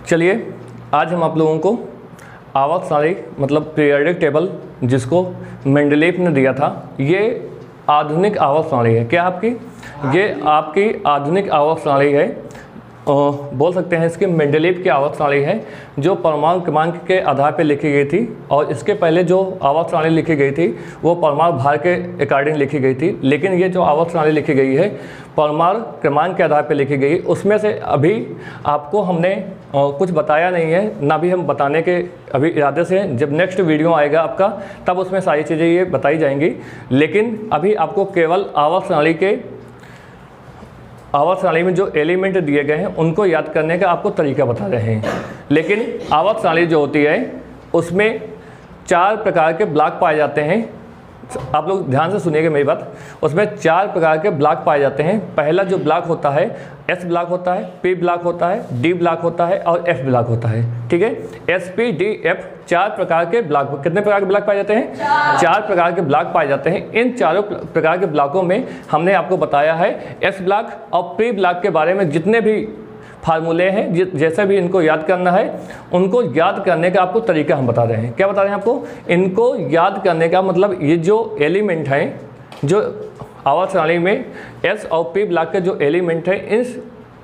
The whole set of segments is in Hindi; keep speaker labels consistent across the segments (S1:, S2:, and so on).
S1: चलिए आज हम आप लोगों को आवर्त सारणी मतलब पीरियोडिक टेबल जिसको मेंडलीफ ने दिया था, ये आधुनिक आवर्त सारणी है। क्या आपकी? ये आपकी आधुनिक आवर्त सारणी है। बोल सकते हैं इसकी मेंडलीफ की आवर्त सारणी है जो परमाणु क्रमांक के आधार पर लिखी गई थी, और इसके पहले जो आवर्त सारणी लिखी गई थी वो परमाणु भार के अकॉर्डिंग लिखी गई थी। लेकिन ये जो आवर्त सारणी लिखी गई है परमाणु क्रमांक के आधार पर लिखी गई, उसमें से अभी आपको हमने कुछ बताया नहीं है, ना भी हम बताने के अभी इरादे से हैं। जब नेक्स्ट वीडियो आएगा आपका तब उसमें सारी चीज़ें ये बताई जाएंगी। लेकिन अभी आपको केवल आवर्त सारणी में जो एलिमेंट दिए गए हैं उनको याद करने का आपको तरीका बता रहे हैं। लेकिन आवर्त सारणी जो होती है उसमें 4 प्रकार के ब्लॉक पाए जाते हैं। आप लोग ध्यान से सुनिएगा मेरी बात। उसमें 4 प्रकार के ब्लॉक पाए जाते हैं। पहला जो ब्लॉक होता है एस ब्लॉक होता है, पी ब्लॉक होता है, डी ब्लॉक होता है और एफ ब्लॉक होता है। ठीक है, एस पी डी एफ 4 प्रकार के ब्लॉक। कितने प्रकार के ब्लॉक पाए जाते हैं? 4 प्रकार के ब्लॉक पाए जाते हैं। इन चारों प्रकार के ब्लॉकों में हमने आपको बताया है एस ब्लॉक और पी ब्लॉक के बारे में जितने भी फार्मूले हैं, जैसे भी इनको याद करना है, उनको याद करने का आपको तरीका हम बता रहे हैं। क्या बता रहे हैं आपको? इनको याद करने का मतलब ये जो एलिमेंट हैं, जो आवर्त सारणी में एस और पी ब्लॉक के जो एलिमेंट हैं, इस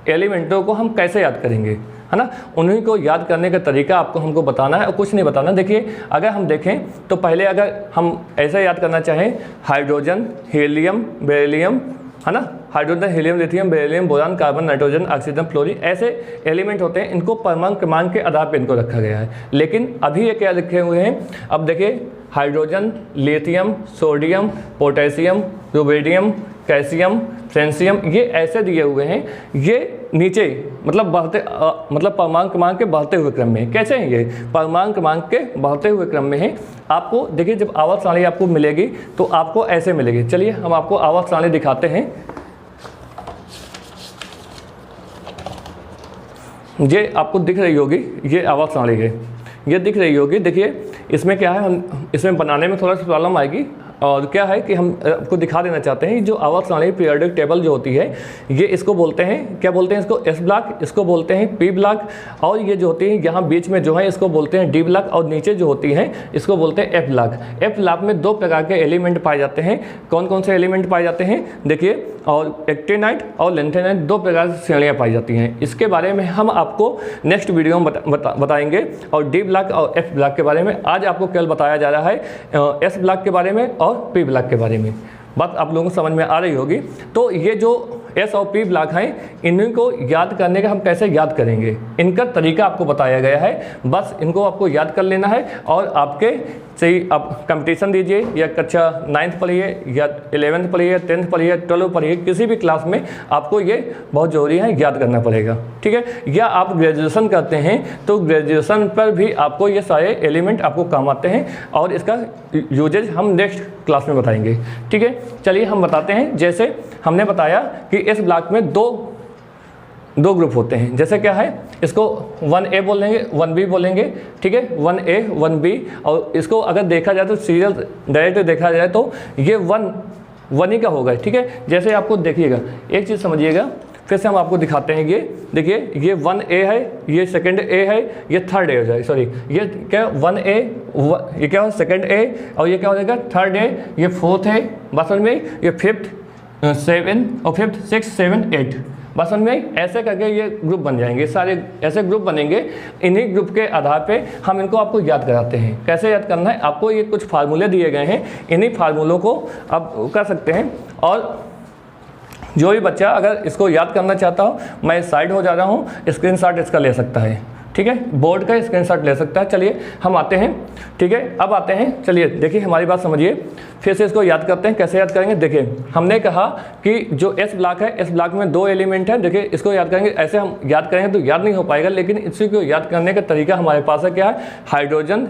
S1: एलिमेंटों को हम कैसे याद करेंगे, है ना? उन्हीं को याद करने का तरीका आपको हमको बताना है और कुछ नहीं बताना। देखिए, अगर हम देखें तो पहले अगर हम ऐसे याद करना चाहें, हाइड्रोजन, हीलियम, बेरिलियम, है ना? Hydrogen, helium, lithium, beryllium, boron, carbon, nitrogen, oxygen, fluorine, ऐसे एलिमेंट होते हैं। इनको परमाणु क्रमांक के आधार पर इनको रखा गया है। लेकिन अभी ये क्या लिखे हुए हैं? अब देखिए, hydrogen, lithium, sodium, potassium, rubidium, calcium, francium, ये ऐसे दिए हुए हैं। ये नीचे मतलब परमाणु क्रमांक के बढ़ते हुए क्रम में। कैसे हैं ये? परमाणु क्रमांक के बढ़ते हुए क्रम में है। आपको देखिए, जब आवर्त सारणी आपको मिलेगी तो आपको ऐसे मिलेगी। चलिए हम आपको आवर्त सारणी दिखाते हैं। ये आपको दिख रही होगी, ये आवर्त सारणी है, ये दिख रही होगी। देखिए इसमें क्या है, हम इसमें बनाने में थोड़ा सा प्रॉब्लम आएगी। और क्या है कि हम आपको दिखा देना चाहते हैं, जो आवर्त सारणी पीरियोडिक टेबल जो होती है, ये इसको बोलते हैं, क्या बोलते हैं इसको? एस ब्लॉक, इसको बोलते हैं पी ब्लॉक, और ये जो होती है यहाँ बीच में जो है इसको बोलते हैं डी ब्लॉक, और नीचे जो होती हैं इसको बोलते हैं एफ ब्लॉक। एफ ब्लॉक में 2 प्रकार के एलिमेंट पाए जाते हैं। कौन कौन से एलिमेंट पाए जाते हैं? देखिए, और एक्टिनाइट और लेंथेनाइट 2 प्रकार की श्रेणियाँ पाई जाती हैं। इसके बारे में हम आपको नेक्स्ट वीडियो में बताएंगे। और डी ब्लॉक और एफ ब्लॉक के बारे में आज आपको केवल बताया जा रहा है, एस ब्लॉक के बारे में और पी ब्लॉक के बारे में। बात आप लोगों को समझ में आ रही होगी। तो ये जो एस और पी ब्लॉक हैं, इन्हीं को याद करने का हम कैसे याद करेंगे, इनका तरीका आपको बताया गया है। बस इनको आपको याद कर लेना है और आपके सही आप कंपटीशन दीजिए, या कक्षा 9th पढ़िए, या 11th पढ़िए, 10th पढ़िए, 12th पढ़िए, किसी भी क्लास में आपको ये बहुत ज़रूरी है, याद करना पड़ेगा। ठीक है? या आप ग्रेजुएशन करते हैं तो ग्रेजुएशन पर भी आपको ये सारे एलिमेंट आपको काम आते हैं, और इसका यूजेज हम नेक्स्ट क्लास में बताएंगे। ठीक है, चलिए हम बताते हैं। जैसे हमने बताया कि इस ब्लॉक में दो ग्रुप होते हैं। जैसे क्या है, इसको 1A बोलेंगे, 1B बोलेंगे। ठीक है, 1A 1B, और इसको अगर देखा जाए तो सीरियल डायरेक्ट देखा जाए तो ये 1 ही का होगा। ठीक है, जैसे आपको देखिएगा, एक चीज़ समझिएगा, फिर से हम आपको दिखाते हैं। ये देखिए, ये 1A है, ये 2A है, ये 3rd A हो जाएगा। सॉरी, ये क्या 1A, ये क्या हो 2A, और ये क्या हो जाएगा 3rd A, ये 4th है, बस समझ में, ये 5th 7 और 5th 6 7 8, बस समझ में। ऐसे करके ये ग्रुप बन जाएंगे, सारे ऐसे ग्रुप बनेंगे। इन्हीं ग्रुप के आधार पे हम इनको आपको याद कराते हैं। कैसे याद करना है? आपको ये कुछ फार्मूले दिए गए हैं, इन्हीं फार्मूलों को आप कर सकते हैं। और जो भी बच्चा अगर इसको याद करना चाहता हो, मैं साइड हो जा रहा हूँ, स्क्रीनशॉट इसका ले सकता है। ठीक है, बोर्ड का स्क्रीनशॉट ले सकता है। चलिए हम आते हैं। ठीक है, अब आते हैं। चलिए देखिए, हमारी बात समझिए, फिर से इसको याद करते हैं। कैसे याद करेंगे? देखिए, हमने कहा कि जो एस ब्लॉक है, एस ब्लॉक में 2 एलिमेंट हैं। देखिए, इसको याद करेंगे, ऐसे हम याद करेंगे तो याद नहीं हो पाएगा, लेकिन इसी को याद करने का तरीका हमारे पास है। क्या है? Hydrogen,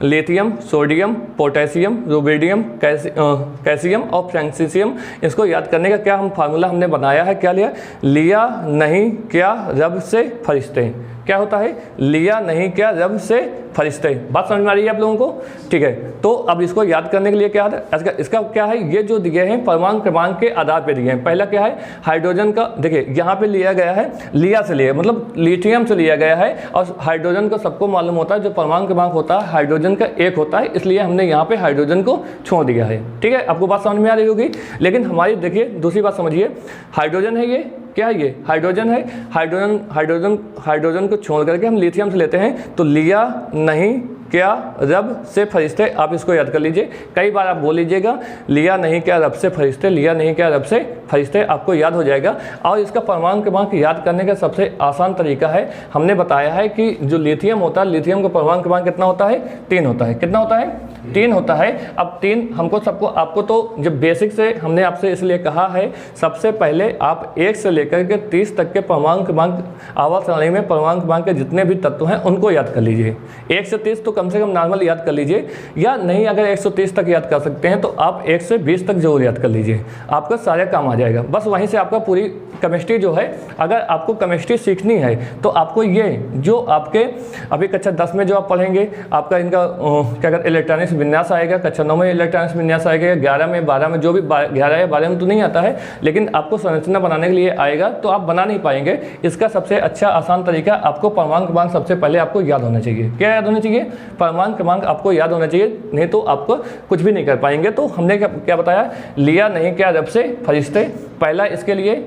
S1: lithium, sodium, potassium, rubidium, calcium और फ्रेंशियम। इसको याद करने का क्या हम फार्मूला हमने बनाया है? क्या लिया नहीं क्या रब से फरिश्ते। क्या होता है, लिया नहीं क्या रब से फरिश्ते। बात समझ में आ रही है आप लोगों को? ठीक है, तो अब इसको याद करने के लिए क्या है, इसका क्या है, ये जो दिए हैं परमाणु क्रमांक के आधार पे दिए हैं। पहला क्या है, हाइड्रोजन का, देखिए यहाँ पे लिया गया है, लिया से लिया मतलब लिथियम से लिया गया है, और हाइड्रोजन का सबको मालूम होता है जो परमाणु क्रमांक होता है हाइड्रोजन का 1 होता है, इसलिए हमने यहाँ पे हाइड्रोजन को छोड़ दिया है। ठीक है, आपको बात समझ में आ रही होगी। लेकिन हमारी देखिए दूसरी बात समझिए, हाइड्रोजन है, ये क्या है, ये हाइड्रोजन है, हाइड्रोजन को छोड़ करके हम लिथियम से लेते हैं, तो लिया नहीं क्या रब से फरिश्ते, आप इसको याद कर लीजिए। कई बार आप बोल लीजिएगा लिया नहीं क्या रब से फरिश्ते, लिया नहीं क्या रब से फरिश्ते, आपको याद हो जाएगा। और इसका परमाणु क्रमांक याद करने का सबसे आसान तरीका है, हमने बताया है कि जो लिथियम होता है, लिथियम का परमाणु क्रमांक कितना होता है, 3 होता है। कितना होता है, 3 होता है। अब 3 हमको सबको, आपको तो जब बेसिक से हमने आपसे इसलिए कहा है, सबसे पहले आप 1 से लेकर के 30 तक के परमाणु क्रमांक आवर्त सारणी में परमाणु क्रमांक के जितने भी तत्व हैं उनको याद कर लीजिए। 1 से 30 तो कम से कम नॉर्मल याद कर लीजिए, या नहीं अगर 130 तक याद कर सकते हैं तो आप 1 से 20 तक जरूर याद कर लीजिए, आपका सारा काम आ जाएगा। बस वहीं से आपका पूरी केमिस्ट्री जो है, अगर आपको केमिस्ट्री सीखनी है तो आपको ये जो आपके अभी कक्षा 10 में जो आप पढ़ेंगे, आपका इनका क्या कहते हैं इलेक्ट्रॉनिक्स विन्यास आएगा, कक्षा 9 में इलेक्ट्रॉनिक्स विन्यास आएगा, 11 में 12 में जो भी 11 या 12 में तो नहीं आता है, लेकिन आपको संरचना बनाने के लिए आएगा, तो आप बना नहीं पाएंगे। इसका सबसे अच्छा आसान तरीका, आपको परमाणु क्रमांक सबसे पहले आपको याद होना चाहिए। क्या याद होना चाहिए, परमाणु क्रमांक आपको याद होना चाहिए, नहीं तो आपको कुछ भी नहीं कर पाएंगे। तो हमने क्या बताया, लिया नहीं क्या रब से फरिश्ते, पहला इसके लिए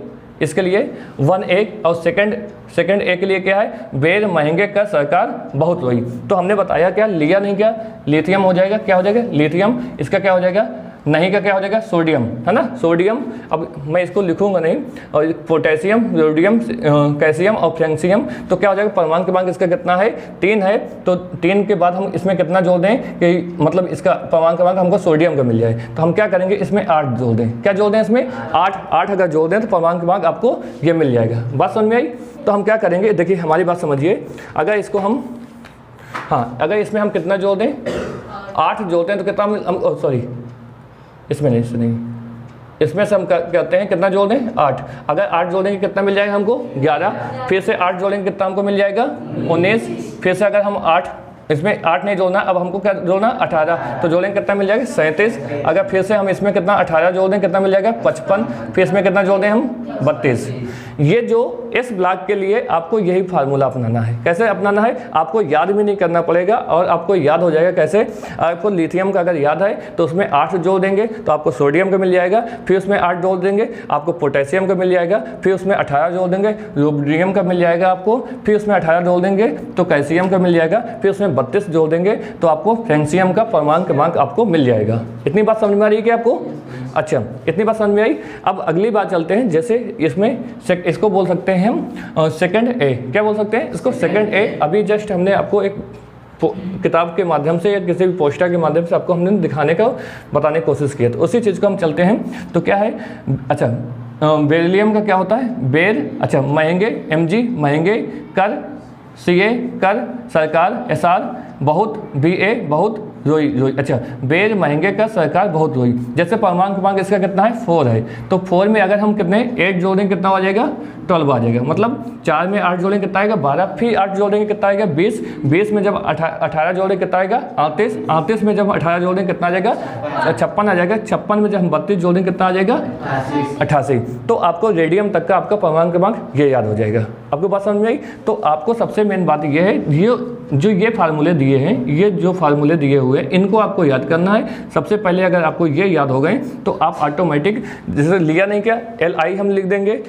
S1: 1A, और सेकंड ए के लिए क्या है, बेर महंगे का सरकार बहुत हुई। तो हमने बताया क्या, लिया नहीं क्या लिथियम हो जाएगा, क्या हो जाएगा लिथियम, इसका क्या हो जाएगा, नहीं का क्या हो जाएगा सोडियम, है ना, सोडियम। अब मैं इसको लिखूंगा नहीं, और पोटेशियम, सोडियम, कैल्शियम और फ्रेंशियम, तो क्या हो जाएगा, परमाणु क्रमांक इसका कितना है, 3 है। तो 3 के बाद हम इसमें कितना जोड़ दें कि मतलब इसका परमाणु क्रमांक हमको सोडियम का मिल जाए, तो हम क्या करेंगे, इसमें 8 जोड़ दें। क्या जोड़ दें इसमें, 8 अगर जोड़ दें तो परमाणु क्रमांक आपको ये मिल जाएगा। बात समझ में आई? तो हम क्या करेंगे, देखिए हमारी बात समझिए, अगर इसको हम, हाँ अगर इसमें हम कितना जोड़ दें, 8 जोड़ते हैं तो कितना, सॉरी इसमें नहीं, इसमें से हम कहते हैं कितना जोड़ दें, 8। अगर 8 जोड़ेंगे कितना मिल जाएगा हमको, 11। फिर से 8 जोड़ेंगे कितना हमको मिल जाएगा, 19। फिर से अगर हम 8, इसमें 8 नहीं जोड़ना, अब हमको क्या जोड़ना, 18, तो जोड़ेंगे कितना मिल जाएगा, 37। अगर फिर से हम इसमें कितना 18 जोड़ दें कितना मिल जाएगा, 55। फिर इसमें कितना जोड़ दें हम, 32। ये जो इस ब्लॉक के लिए आपको यही फार्मूला अपनाना है। कैसे अपनाना है, आपको याद भी नहीं करना पड़ेगा, और आपको याद हो जाएगा कैसे, आपको लिथियम का अगर याद है तो उसमें 8 जोड़ देंगे तो आपको सोडियम का मिल जाएगा, फिर उसमें 8 जोड़ देंगे आपको पोटेशियम का मिल जाएगा, फिर उसमें 18 जोड़ देंगे रोडियम का मिल जाएगा आपको, फिर उसमें 18 जोड़ देंगे तो कैल्शियम का मिल जाएगा, फिर उसमें 32 जोड़ देंगे तो आपको फ्रेंशियम का परमाणु क्रमांक आपको मिल जाएगा। इतनी बात समझ में आ रही है क्या आपको? अच्छा, इतनी बात समझ में आई। अब अगली बात चलते हैं, जैसे इसमें इसको बोल सकते हैं हम सेकंड ए, क्या बोल सकते हैं इसको, सेकंड ए। अभी जस्ट हमने आपको एक किताब के माध्यम से या किसी भी पोस्टर के माध्यम से आपको हमने दिखाने का बताने की कोशिश की है, तो उसी चीज़ को हम चलते हैं। तो क्या है, अच्छा बेरिलियम का क्या होता है, बेर, अच्छा महंगे, mg महंगे, कर, ca कर, सरकार, SR बहुत, BA बहुत, रोई। अच्छा बेर महंगे का सरकार बहुत रोई। जैसे परमाणु क्रमांक इसका कितना है, 4 है, तो 4 में अगर हम कितने 8 जोड़ेंगे कितना आ जाएगा, 12 आ जाएगा। मतलब 4 में 8 जोड़ेंगे कितना आएगा, 12। फिर 8 जोड़ेंगे कितना आएगा, 20। 20 में जब 18 जोड़ेंगे कितना आएगा, 38। 38 में जब 18 जोड़ेंगे कितना आ जाएगा, 56 आ जाएगा। 56 में जब हम 32 जोड़ेंगे कितना आ जाएगा, 88। तो आपको रेडियम तक का आपका परमाणु क्रमांक ये याद हो जाएगा। आपको बात समझ में आई? तो आपको सबसे मेन बात ये है, ये फार्मूले दिए हैं, ये जो फार्मूले दिए हुए हैं इनको आपको याद करना है। सबसे पहले अगर आपको ये याद हो गए तो आप ऑटोमेटिक, जैसे लिया नहीं क्या, Li हम लिख देंगे,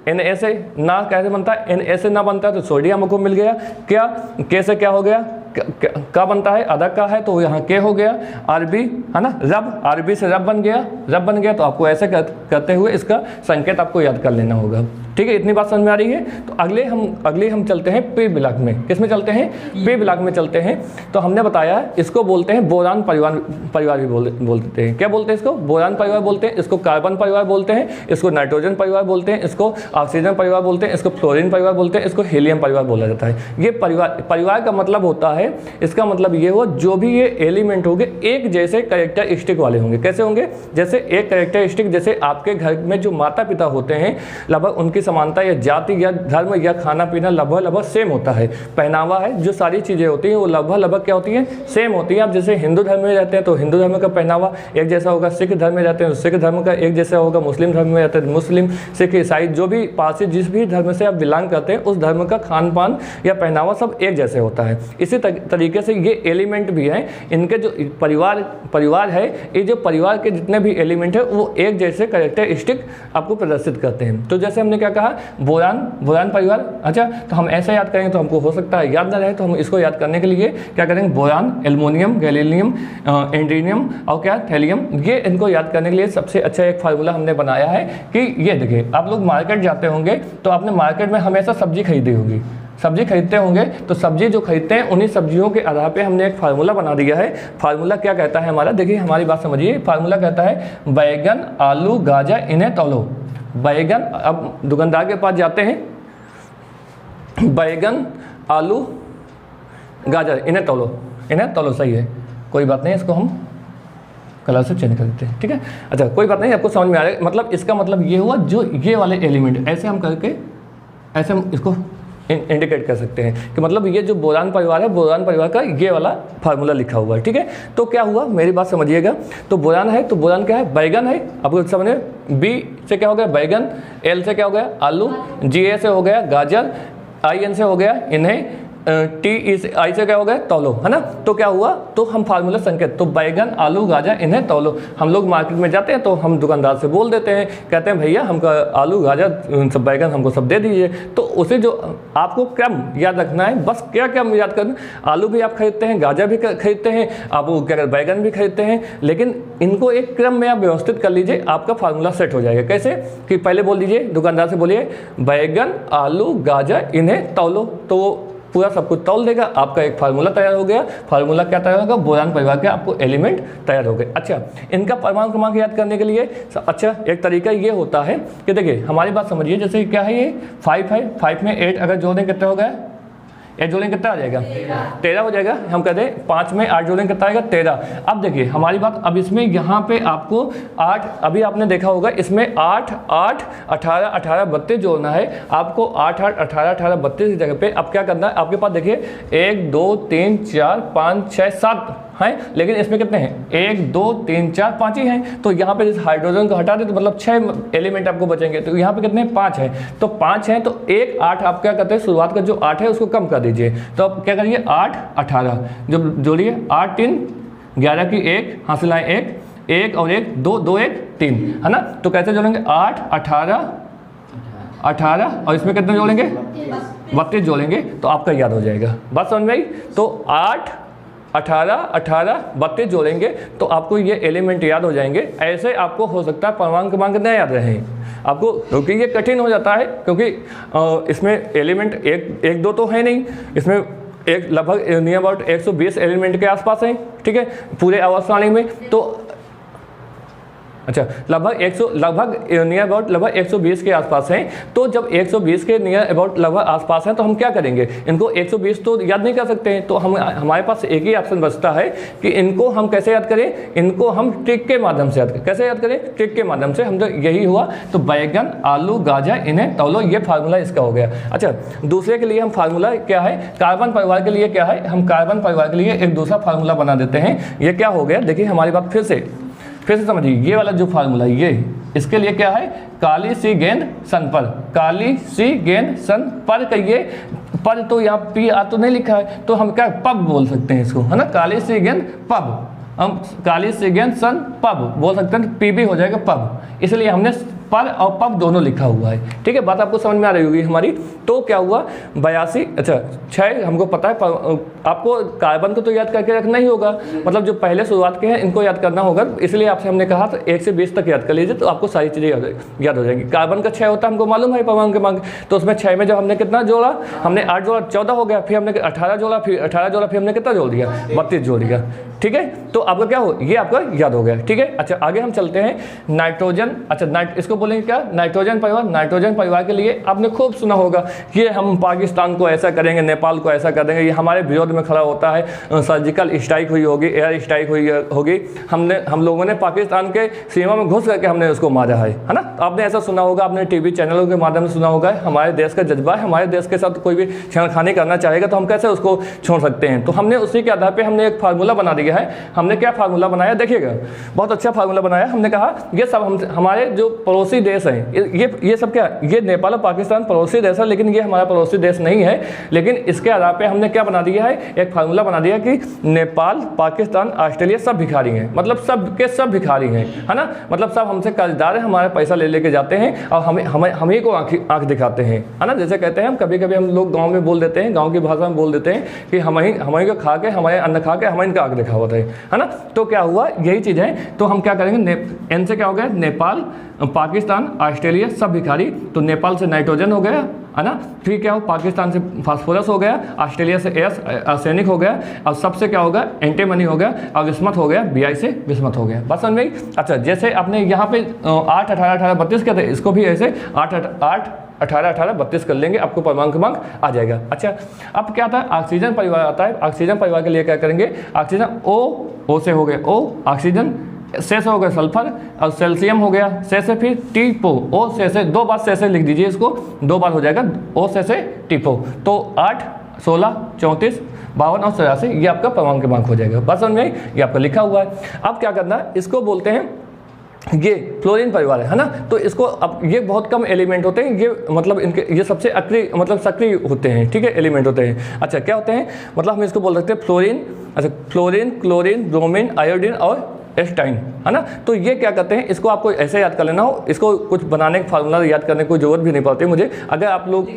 S1: Na से ना कैसे बनता है, Na से ना बनता है तो सोडियम हमको मिल गया। क्या K से क्या हो गया, का बनता है, अदक का है तो यहाँ के हो गया। Rb है ना, रब, Rb से रब बन गया, तो आपको ऐसे करते हुए इसका संकेत आपको याद कर लेना होगा। ठीक है, इतनी बात समझ में आ रही है? तो अगले हम चलते हैं पी ब्लॉक में। किस में चलते हैं, पी ब्लॉक में चलते हैं। तो हमने बताया इसको बोलते हैं बोरान परिवार भी बोलते हैं। क्या बोलते हैं इसको, बोरान परिवार बोलते हैं, इसको कार्बन परिवार बोलते हैं, इसको नाइट्रोजन परिवार बोलते हैं, इसको ऑक्सीजन परिवार बोलते हैं, इसको फ्लोरीन परिवार बोलते हैं, इसको हीलियम परिवार बोला जाता है। ये परिवार का मतलब होता है है, इसका मतलब ये हुआ जो भी ये एलिमेंट होंगे एक जैसे कैरेक्टरिस्टिक वाले होंगे। कैसे होंगे? जैसे एक कैरेक्टरिस्टिक, जैसे आपके घर में जो माता पिता होते हैं लगभग उनकी समानता या जाति या धर्म या खाना पीना लगभग सेम होता है। पहनावा है, जो सारी चीज़ें होती हैं वो लगभग क्या होती हैं? सेम होती हैं। आप जैसे हिंदू धर्म में रहते हैं तो हिंदू धर्म का पहनावा एक जैसा होगा, सिख धर्म में रहते हैं तो सिख धर्म का एक जैसा होगा, मुस्लिम धर्म में रहते हैं मुस्लिम, सिख, ईसाई, जो भी पारसी जिस भी धर्म से आप बिलोंग करते हैं उस धर्म का खान पान या पहनावा सब एक जैसे होता है। इसी तरीके से ये एलिमेंट भी हैं, इनके जो परिवार है, ये जो परिवार के जितने भी एलिमेंट है वो एक जैसे कैरेक्टरिस्टिक आपको प्रदर्शित करते हैं। तो जैसे हमने क्या कहा, बोरान परिवार। अच्छा, तो हम ऐसे याद करेंगे तो हमको हो सकता है याद ना रहे, तो हम इसको याद करने के लिए क्या करेंगे, बोरान, एल्युमिनियम, गैलीनियम, एंड्रीनियम और क्या थैलियम, ये इनको याद करने के लिए सबसे अच्छा एक फार्मूला हमने बनाया है कि ये देखिए, आप लोग मार्केट जाते होंगे तो आपने मार्केट में हमेशा सब्जी खरीदी होगी, सब्जी खरीदते होंगे तो सब्जी जो खरीदते हैं उन्हीं सब्जियों के आधार पे हमने एक फार्मूला बना दिया है। फार्मूला क्या कहता है हमारा, देखिए हमारी बात समझिए। फार्मूला कहता है बैगन, आलू, गाजर इन्हें तौलो। बैगन, अब दुकानदार के पास जाते हैं, बैगन, आलू, गाजर इन्हें तौलो, सही है, कोई बात नहीं, इसको हम कलर से चेंज कर देते हैं, ठीक है। अच्छा, कोई बात नहीं, आपको समझ में आ रहा है। मतलब इसका मतलब ये हुआ जो ये वाले एलिमेंट ऐसे हम करके ऐसे हम इसको इंडिकेट कर सकते हैं कि मतलब ये जो बोरान परिवार है, बोरान परिवार का ये वाला फार्मूला लिखा हुआ है, ठीक है। तो क्या हुआ, मेरी बात समझिएगा। तो बोरान है, तो बोरान क्या है, बैगन है, आपको समझे। बी से क्या हो गया, बैगन। एल से क्या हो गया, आलू। जी ए से हो गया गाजर। आई एन से हो गया इन्हें। टी आई से क्या हो गया, तौलो, है ना। तो क्या हुआ, तो हम फार्मूला संकेत, तो बैगन, आलू, गाजर इन्हें तौलो। हम लोग मार्केट में जाते हैं तो हम दुकानदार से बोल देते हैं, कहते हैं भैया हमको आलू, गाजर, सब बैगन हमको सब दे दीजिए। तो उसे जो आपको क्रम याद रखना है, बस क्या क्रम याद करना, आलू भी आप खरीदते हैं, गाजर भी खरीदते हैं, आप वो क्या बैगन भी खरीदते हैं, लेकिन इनको एक क्रम में आप व्यवस्थित कर लीजिए, आपका फार्मूला सेट हो जाएगा। कैसे कि पहले बोल दीजिए, दुकानदार से बोलिए बैगन, आलू, गाजर इन्हें तौलो, तो वो पूरा सब कुछ तौल देगा, आपका एक फार्मूला तैयार हो गया। फार्मूला क्या तैयार होगा, बोरान परिवार के आपको एलिमेंट तैयार हो गए। अच्छा, इनका परमाणु क्रमांक याद करने के लिए अच्छा एक तरीका ये होता है कि देखिए हमारी बात समझिए, जैसे क्या है, ये 5 है, 5 में 8 अगर जोड़ दें कितना हो गया, 8 जोड़ेंगे कितना आ जाएगा, 13 हो जाएगा। हम कहते हैं 5 में 8 जोड़ेंगे कितना आएगा, 13। अब देखिए हमारी बात, अब इसमें यहाँ पे आपको 8, अभी आपने देखा होगा इसमें 8, 8, 18, 18, 32 जोड़ना है आपको। 8, 8, 18, 18, 32 की जगह पे अब क्या करना है, आपके पास देखिए 1, 2, 3, 4, 5, 6, 7 हैं, लेकिन इसमें कितने हैं, 1, 2, 3, 4, 5 ही हैं। तो यहाँ पे जिस हाइड्रोजन को हटा दे तो मतलब 6 एलिमेंट आपको बचेंगे। तो यहाँ पे कितने, 5 हैं, तो 5 हैं, तो 1, 8 आप क्या करते हैं, शुरुआत का जो 8 है उसको कम कर दीजिए। तो आप क्या करिए, 8, 18 जब जोड़िए, 8, 3, 11 की 1 हासिल आए 1, 1 और 1, 2, 2, 1, 3, है ना। तो कैसे जोड़ेंगे, 8, 18, 18 और इसमें कितने जोड़ेंगे, 32 जोड़ेंगे, तो आपका याद हो जाएगा। बात समझ में आई। तो 8, 18, 18, 32 जोड़ेंगे तो आपको ये एलिमेंट याद हो जाएंगे। ऐसे आपको हो सकता है परमाणु क्रमांक न याद रहे आपको, क्योंकि ये कठिन हो जाता है, क्योंकि इसमें एलिमेंट एक दो तो है नहीं, इसमें एक लगभग नियर अबाउट 120 एलिमेंट के आसपास हैं, ठीक है, पूरे आवर्त सारणी में। तो अच्छा लगभग नियर अबाउट लगभग 120 के आसपास हैं। तो जब 120 के नियर अबाउट लगभग आसपास हैं तो हम क्या करेंगे, इनको 120 तो याद नहीं कर सकते हैं, तो हमारे पास एक ही ऑप्शन बचता है कि इनको हम कैसे याद करें, इनको हम ट्रिक के माध्यम से याद करें। कैसे याद करें, ट्रिक के माध्यम से। हम तो यही हुआ, तो बैगन, आलू, गाजर इन्हें तौलो, ये फार्मूला इसका हो गया। अच्छा, दूसरे के लिए हम फार्मूला क्या है, कार्बन परिवार के लिए क्या है, हम कार्बन परिवार के लिए एक दूसरा फार्मूला बना देते हैं। ये क्या हो गया, देखिए हमारी बात फिर से समझिए, ये वाला जो फार्मूला ये इसके लिए क्या है, काली सी गेंद सन पर, काली सी गेंद सन पर कहिए, पर तो यहाँ पी आ तो नहीं लिखा है, तो हम क्या पब बोल सकते हैं इसको, है ना, काली सी गेंद पब, हम काली सी गेंद सन पब बोल सकते हैं, पी भी हो जाएगा पब, इसलिए हमने पर और पब दोनों लिखा हुआ है, ठीक है। बात आपको समझ में आ रही होगी हमारी। तो क्या हुआ, 82, अच्छा 6 हमको पता है, आपको कार्बन को तो याद करके रखना ही होगा, मतलब जो पहले शुरुआत के हैं इनको याद करना होगा, इसलिए आपसे हमने कहा तो 1 से 20 तक याद कर लीजिए, तो आपको सारी चीज़ें याद हो जाएंगी। कार्बन का 6 होता है, हमको मालूम है परमाणु क्रमांक, तो उसमें 6 में जब हमने कितना जोड़ा, हमने 8 जोड़ा 14 हो गया, फिर हमने 18 जोड़ा, फिर 18 जोड़ा, फिर हमने कितना जोड़ दिया, 32 जोड़ दिया, ठीक है। तो आपका क्या हो, ये आपका याद हो गया, ठीक है। अच्छा आगे हम चलते हैं, नाइट्रोजन, अच्छा इसको इसको बोलेंगे क्या, नाइट्रोजन परिवार। नाइट्रोजन परिवार के लिए आपने खूब सुना होगा कि हम पाकिस्तान को ऐसा करेंगे, नेपाल को ऐसा कर देंगे, ये हमारे विरोध में खड़ा होता है। सर्जिकल स्ट्राइक हुई होगी, एयर स्ट्राइक हुई होगी, हम लोगों ने पाकिस्तान के सीमा में घुस करके हमने उसको मारा है ना। आपने ऐसा सुना होगा, आपने टीवी चैनलों के माध्यम से सुना होगा। हमारे देश का जज्बा है, हमारे देश के साथ कोई भी छेड़खानी करना चाहेगा तो हम कैसे उसको छोड़ सकते हैं। तो हमने उसी के आधार पे हमने एक फार्मूला बना दिया है। हमने क्या फार्मूला बनाया, देखिएगा, बहुत अच्छा फार्मूला बनाया। हमने कहा ये सब हमारे जो पड़ोसी देश हैं, ये सब क्या, ये नेपाल और पाकिस्तान पड़ोसी देश है, लेकिन ये हमारा पड़ोसी देश नहीं है। लेकिन इसके आधार पे हमने क्या बना दिया है, एक फार्मूला बना दिया कि नेपाल, पाकिस्तान, ऑस्ट्रेलिया सब भिखारी हैं, मतलब सब के सब भिखारी हैं, है ना। मतलब सब हमसे कर्जदार हैं, हमारे पैसा ले लेके जाते हैं और हम ही को आँख दिखाते हैं, है ना। जैसे कहते हैं हम कभी कभी हम लोग गाँव में बोल देते हैं, गाँव की भाषा में बोल देते हैं कि हम ही को खा के, हमारे अन्न खा के हम इनका आँख दिखावत है ना। तो क्या हुआ, यही चीज़ है। तो हम क्या करेंगे, एन से क्या हो गया, नेपाल, पाकिस्तान, ऑस्ट्रेलिया सब भिखारी। तो नेपाल से नाइट्रोजन हो गया, है ना। फिर क्या हो, पाकिस्तान से फास्फोरस हो गया, ऑस्ट्रेलिया से आर्सेनिक हो गया, और सबसे क्या होगा, एंटीमनी हो गया, और विस्मत हो गया, बीआई से विस्मत हो गया। बस समझ में। अच्छा, जैसे आपने यहाँ पे 8 18 18 32 कहते हैं, इसको भी ऐसे 8 18 18 32 कर लेंगे, आपको परमाणु क्रमांक आ जाएगा। अच्छा, अब क्या आता है, ऑक्सीजन परिवार आता है। ऑक्सीजन परिवार के लिए क्या करेंगे, ऑक्सीजन ओ से हो गया ओ ऑक्सीजन, से हो गया सल्फर, और सेल्सियम हो गया से फिर टीपो, ओ से 2 बार से लिख दीजिए, इसको 2 बार हो जाएगा, ओ से टीपो। तो 8 16 34 52 और 84 ये आपका परमाणु क्रमांक हो जाएगा। बस समझ में, ये आपका लिखा हुआ है। अब क्या करना है, इसको बोलते हैं, ये फ्लोरीन परिवार है ना। तो इसको अब ये बहुत कम एलिमेंट होते हैं, ये मतलब इनके ये सबसे सक्रिय होते हैं, ठीक है, एलिमेंट होते हैं। अच्छा, क्या होते हैं, मतलब हम इसको बोल सकते हैं फ्लोरीन। अच्छा, फ्लोरीन, क्लोरीन, ब्रोमीन, आयोडीन और एस्टाइन, है ना। तो ये क्या करते हैं, इसको आपको ऐसे याद कर लेना हो, इसको कुछ बनाने का फार्मूला याद करने की कोई ज़रूरत भी नहीं पड़ती मुझे। अगर आप लोग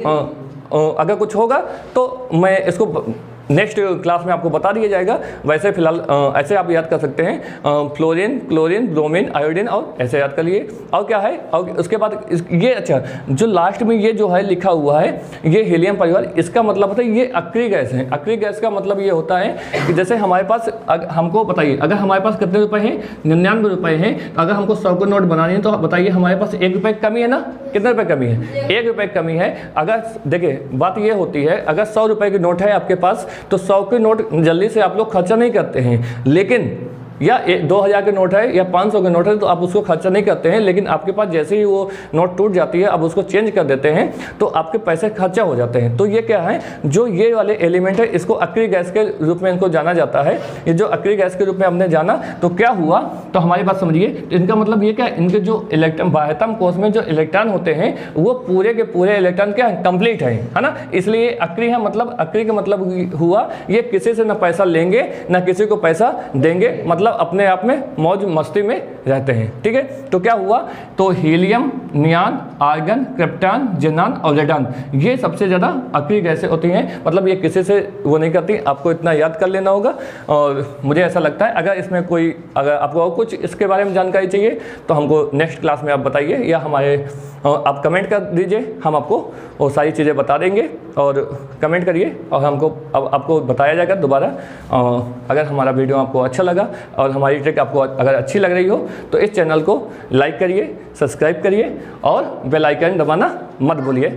S1: अगर कुछ होगा तो मैं इसको नेक्स्ट क्लास में आपको बता दिया जाएगा। वैसे फिलहाल ऐसे आप याद कर सकते हैं, फ्लोरीन, क्लोरीन, ब्रोमीन, आयोडीन, और ऐसे याद कर लिए। और क्या है, और उसके बाद ये, अच्छा, जो लास्ट में ये जो है लिखा हुआ है, ये हीलियम परिवार, इसका मतलब होता है ये अक्रिय गैस है। अक्रिय गैस का मतलब ये होता है कि जैसे हमारे पास, हमको बताइए, अगर हमारे पास कितने रुपए हैं, 99 रुपये हैं, तो अगर हमको 100 के नोट बनानी है तो बताइए हमारे पास 1 रुपये की कमी है ना, कितने रुपये कमी है, 1 रुपये की कमी है। अगर देखिए बात ये होती है, अगर 100 रुपये की नोट है आपके पास तो 100 के नोट जल्दी से आप लोग खर्चा नहीं करते हैं, लेकिन या 2000 के नोट है या 500 के नोट है तो आप उसको खर्चा नहीं करते हैं, लेकिन आपके पास जैसे ही वो नोट टूट जाती है, आप उसको चेंज कर देते हैं तो आपके पैसे खर्चा हो जाते हैं। तो ये क्या है, जो ये वाले एलिमेंट है, इसको अक्रिय गैस के रूप में इनको जाना जाता है। ये जो अक्रिय गैस के रूप में हमने जाना, तो क्या हुआ, तो हमारी बात समझिए, इनका मतलब ये क्या, इनके जो इलेक्ट्रॉन, बाह्यतम कोश में जो इलेक्ट्रॉन होते हैं वो पूरे के पूरे इलेक्ट्रॉन क्या है, कंप्लीट है ना। इसलिए अक्रिय है, मतलब अक्रिय का मतलब हुआ ये किसी से ना पैसा लेंगे ना किसी को पैसा देंगे, मतलब अपने आप में मौज मस्ती में रहते हैं, ठीक है। तो क्या हुआ, तो हीलियम, नियान, आर्गन, क्रिप्टॉन, ज़ेनान और रेडॉन, ये सबसे ज़्यादा अक्रिय गैसें होती हैं। मतलब ये किसी से वो नहीं करती, आपको इतना याद कर लेना होगा। और मुझे ऐसा लगता है अगर इसमें कोई, अगर आपको और कुछ इसके बारे में जानकारी चाहिए तो हमको नेक्स्ट क्लास में आप बताइए, या हमारे आप कमेंट कर दीजिए, हम आपको वो सारी चीज़ें बता देंगे। और कमेंट करिए और हमको अब आपको बताया जाएगा दोबारा। अगर हमारा वीडियो आपको अच्छा लगा और हमारी ट्रिक आपको अगर अच्छी लग रही हो तो इस चैनल को लाइक करिए, सब्सक्राइब करिए और बेल आइकन दबाना मत भूलिए।